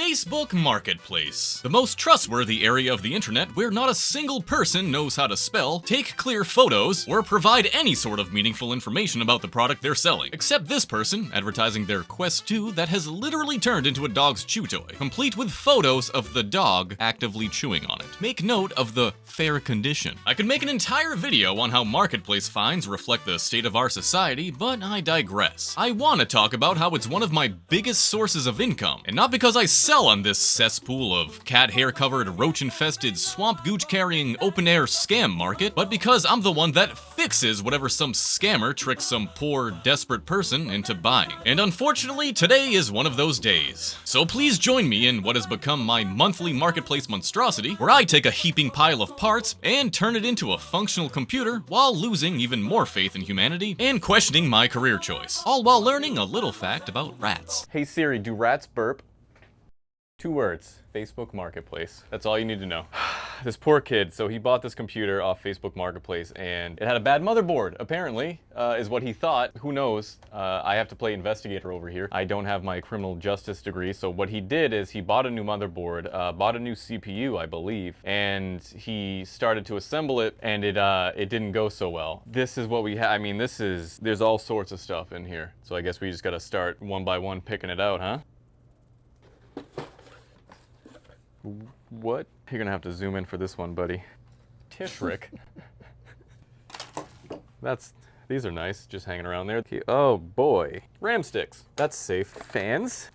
Facebook Marketplace, the most trustworthy area of the internet where not a single person knows how to spell, take clear photos, or provide any sort of meaningful information about the product they're selling. Except this person advertising their Quest 2 that has literally turned into a dog's chew toy, complete with photos of the dog actively chewing on it. Make note of the fair condition. I could make an entire video on how marketplace fines reflect the state of our society, but I digress. I want to talk about how it's one of my biggest sources of income, and not because I sell on this cesspool of cat hair covered, roach infested, swamp gooch carrying open air scam market, but because I'm the one that fixes whatever some scammer tricks some poor, desperate person into buying. And unfortunately, today is one of those days. So please join me in what has become my monthly marketplace monstrosity, where I take a heaping pile of parts and turn it into a functional computer while losing even more faith in humanity and questioning my career choice, all while learning a little fact about rats. Hey Siri, do rats burp? 2 words. Facebook Marketplace. That's all you need to know. This poor kid, so he bought this computer off Facebook Marketplace and it had a bad motherboard, apparently, is what he thought. Who knows? I have to play investigator over here. I don't have my criminal justice degree, so what he did is he bought a new motherboard, bought a new CPU, I believe, and he started to assemble it, and it didn't go so well. This is what we have. I mean, there's all sorts of stuff in here, so I guess we just gotta start one by one picking it out, huh? What? You're gonna have to zoom in for this one, buddy. Tishrick. These are nice, just hanging around there. Oh boy. RAM sticks. That's safe. Fans.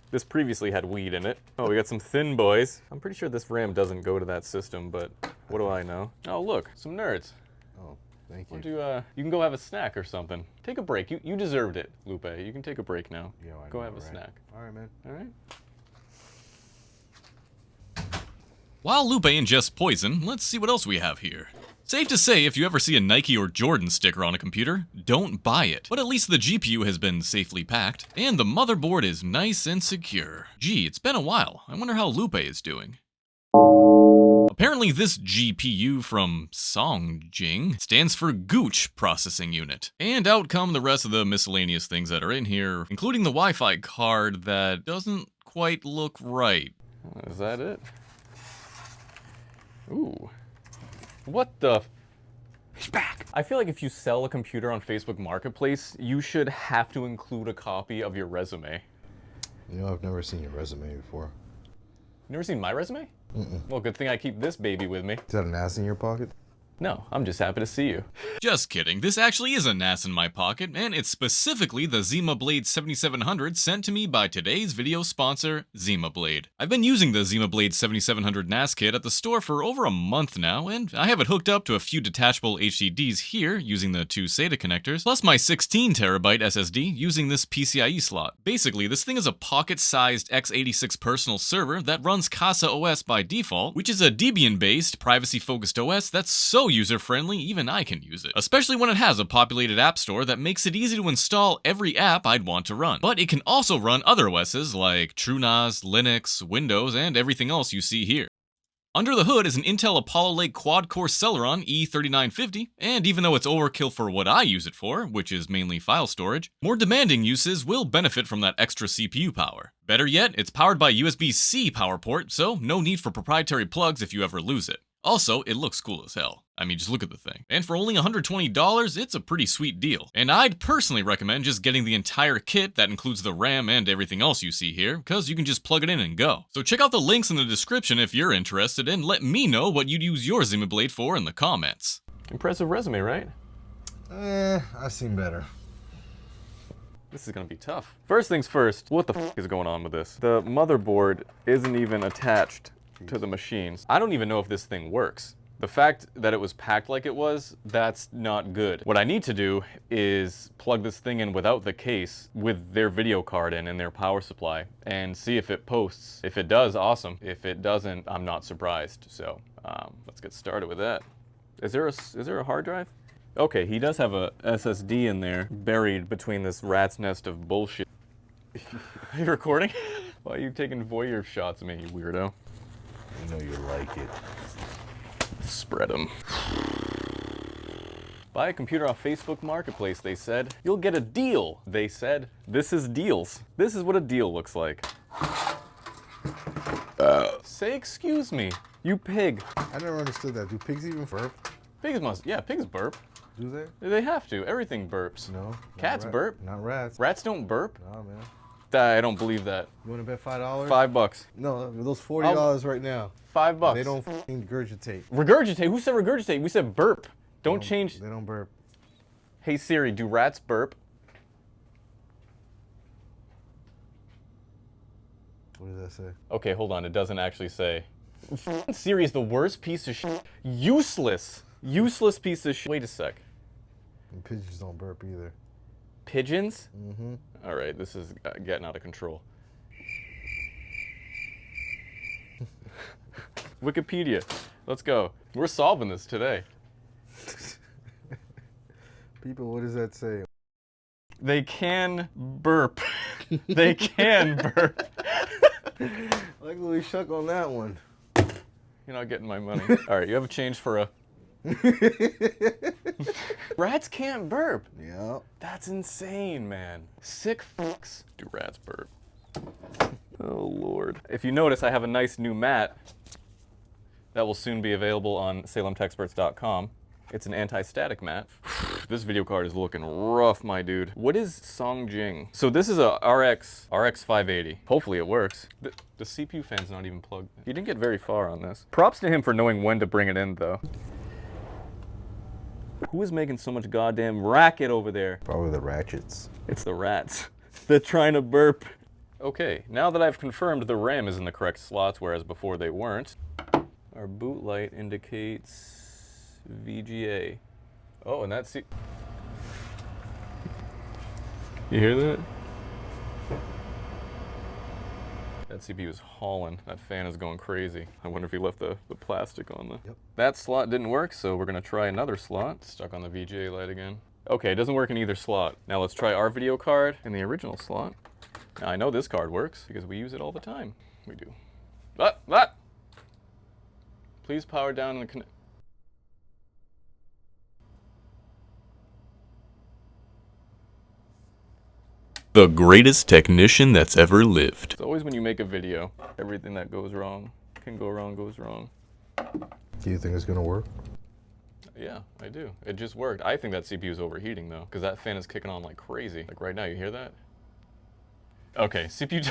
This previously had weed in it. Oh, we got some thin boys. I'm pretty sure this RAM doesn't go to that system, but what do I know? Oh look, some nerds. Oh, thank you. Why don't you can go have a snack or something. Take a break. You deserved it, Lupe. You can take a break now. Yeah, I go know, have a right? snack. All right, man. All right. While Lupe ingests poison, let's see what else we have here. Safe to say, if you ever see a Nike or Jordan sticker on a computer, don't buy it. But at least the GPU has been safely packed, and the motherboard is nice and secure. Gee, it's been a while. I wonder how Lupe is doing. Apparently this GPU from Songjing stands for Gooch Processing Unit. And out come the rest of the miscellaneous things that are in here, including the Wi-Fi card that doesn't quite look right. Is that it? Ooh. What the? He's back! I feel like if you sell a computer on Facebook Marketplace, you should have to include a copy of your resume. You know, I've never seen your resume before. You never seen my resume? Mm-mm. Well, good thing I keep this baby with me. Is that a NAS in your pocket? No, I'm just happy to see you. Just kidding, this actually is a NAS in my pocket, and it's specifically the ZimaBlade 7700 sent to me by today's video sponsor, ZimaBlade. I've been using the ZimaBlade 7700 NAS kit at the store for over a month now, and I have it hooked up to a few detachable HDDs here using the 2 SATA connectors, plus my 16TB SSD using this PCIe slot. Basically, this thing is a pocket-sized x86 personal server that runs Casa OS by default, which is a Debian-based, privacy-focused OS that's so user-friendly, even I can use it. Especially when it has a populated app store that makes it easy to install every app I'd want to run. But it can also run other OSs like TrueNAS, Linux, Windows, and everything else you see here. Under the hood is an Intel Apollo Lake quad-core Celeron E3950, and even though it's overkill for what I use it for, which is mainly file storage, more demanding uses will benefit from that extra CPU power. Better yet, it's powered by USB-C power port, so no need for proprietary plugs if you ever lose it. Also, it looks cool as hell. I mean, just look at the thing. And for only $120, it's a pretty sweet deal. And I'd personally recommend just getting the entire kit that includes the RAM and everything else you see here, because you can just plug it in and go. So check out the links in the description if you're interested, and let me know what you'd use your ZimaBlade for in the comments. Impressive resume, right? I've seen better. This is gonna be tough. First things first, what the f is going on with this? The motherboard isn't even attached to the machines. I don't even know if this thing works. The fact that it was packed like it was, that's not good. What I need to do is plug this thing in without the case with their video card in and their power supply and see if it posts. If it does, awesome. If it doesn't, I'm not surprised. So let's get started with that. Is there a hard drive? Okay, he does have a SSD in there buried between this rat's nest of bullshit. Are you recording? Why are you taking voyeur shots of me, you weirdo? You know you like it. Spread them. Buy a computer off Facebook Marketplace, they said. You'll get a deal, they said. This is deals. This is what a deal looks like. Say excuse me, you pig. I never understood that. Do pigs even burp? Pigs must, yeah, pigs burp. Do they? They have to. Everything burps. No. Cats burp. Not rats. Rats don't burp. Nah, man. I don't believe that. You want to bet $5? $5. No, those $40 right now. $5. They don't fucking regurgitate. Regurgitate? Who said regurgitate? We said burp. Don't change. They don't burp. Hey Siri, do rats burp? What does that say? Okay, hold on. It doesn't actually say. Siri is the worst piece of shit. Useless. Useless piece of shit. Wait a sec. And pigeons don't burp either. Pigeons? Mm-hmm. All right, this is getting out of control. Wikipedia. Let's go. We're solving this today. People, what does that say? They can burp. They can burp. Like Louis Shuck on that one. You're not getting my money. All right, you have a change for a... Rats can't burp. Yeah. That's insane, man. Sick fucks. Do rats burp? Oh, Lord. If you notice, I have a nice new mat that will soon be available on SalemTechSperts.com. It's an anti-static mat. This video card is looking rough, my dude. What is Songjing? So this is a RX 580. Hopefully it works. The CPU fan's not even plugged in. He didn't get very far on this. Props to him for knowing when to bring it in, though. Who is making so much goddamn racket over there? Probably the ratchets. It's the rats. They're trying to burp. Okay, now that I've confirmed the RAM is in the correct slots, whereas before they weren't, our boot light indicates VGA. Oh, and that's... You hear that? That CPU is hauling. That fan is going crazy. I wonder if he left the plastic on the... Yep. That slot didn't work, so we're gonna try another slot. Stuck on the VGA light again. Okay, it doesn't work in either slot. Now let's try our video card in the original slot. Now I know this card works because we use it all the time. We do. Please power down the The greatest technician that's ever lived. It's always when you make a video, everything that goes wrong, goes wrong. Do you think it's gonna work? Yeah, I do. It just worked. I think that CPU is overheating though, because that fan is kicking on like crazy. Like right now, you hear that? Okay, CPU.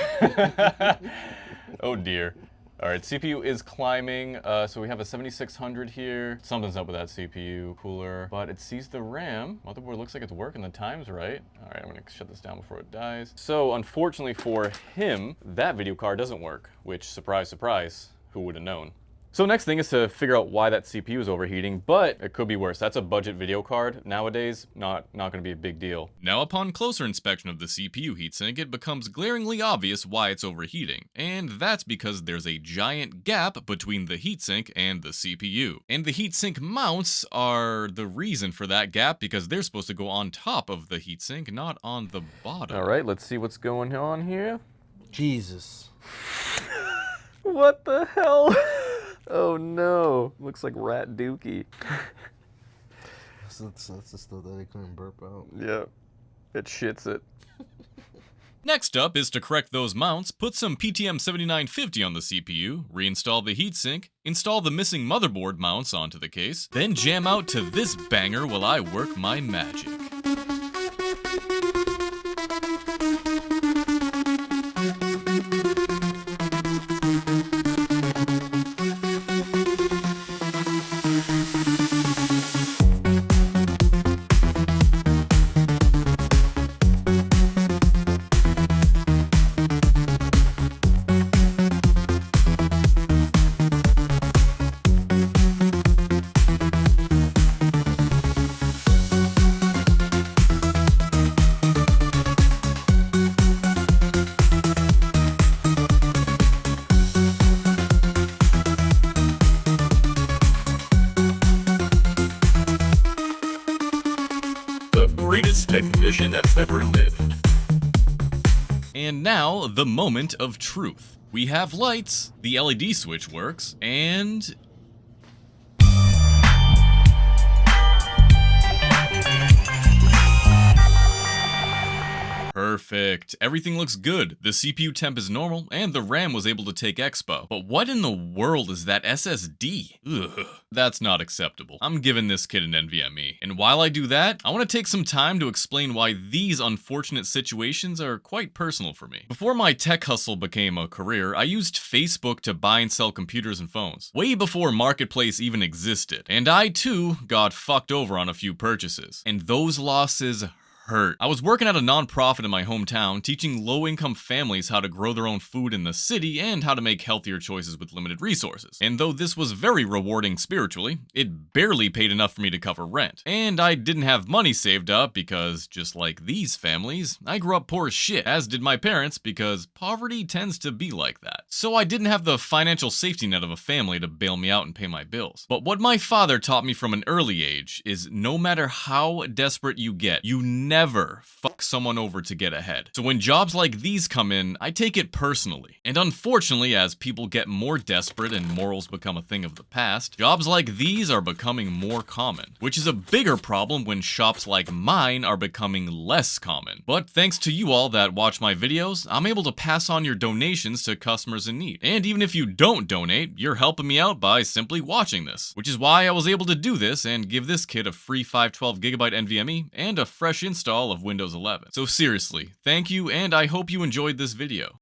Oh dear. All right, CPU is climbing. So we have a 7600 here. Something's up with that CPU cooler, but it sees the RAM. Motherboard looks like it's working. The time's right. All right, I'm gonna shut this down before it dies. So unfortunately for him, that video card doesn't work, which surprise, surprise, who would have known? So next thing is to figure out why that CPU is overheating, but it could be worse. That's a budget video card. Nowadays, not gonna be a big deal. Now upon closer inspection of the CPU heatsink, it becomes glaringly obvious why it's overheating. And that's because there's a giant gap between the heatsink and the CPU. And the heatsink mounts are the reason for that gap because they're supposed to go on top of the heatsink, not on the bottom. All right, let's see what's going on here. Jesus. What the hell? Oh no, looks like Rat Dookie. So that's the stuff that they couldn't burp out. Yeah, it shits it. Next up is to correct those mounts, put some PTM 7950 on the CPU, reinstall the heatsink, install the missing motherboard mounts onto the case, then jam out to this banger while I work my magic. Greatest technician that's ever lived. And now, the moment of truth. We have lights, the LED switch works, and... Perfect. Everything looks good. The CPU temp is normal, and the RAM was able to take expo. But what in the world is that SSD? Ugh. That's not acceptable. I'm giving this kid an NVMe. And while I do that, I want to take some time to explain why these unfortunate situations are quite personal for me. Before my tech hustle became a career, I used Facebook to buy and sell computers and phones, way before Marketplace even existed. And I too got fucked over on a few purchases. And those losses hurt. I was working at a non-profit in my hometown, teaching low-income families how to grow their own food in the city and how to make healthier choices with limited resources. And though this was very rewarding spiritually, it barely paid enough for me to cover rent. And I didn't have money saved up because, just like these families, I grew up poor as shit, as did my parents, because poverty tends to be like that. So I didn't have the financial safety net of a family to bail me out and pay my bills. But what my father taught me from an early age is no matter how desperate you get, you never fuck someone over to get ahead. So when jobs like these come in, I take it personally. And unfortunately, as people get more desperate and morals become a thing of the past, jobs like these are becoming more common, which is a bigger problem when shops like mine are becoming less common. But thanks to you all that watch my videos, I'm able to pass on your donations to customers in need. And even if you don't donate, you're helping me out by simply watching this, which is why I was able to do this and give this kid a free 512GB NVMe and a fresh install of Windows 11. So seriously, thank you, and I hope you enjoyed this video.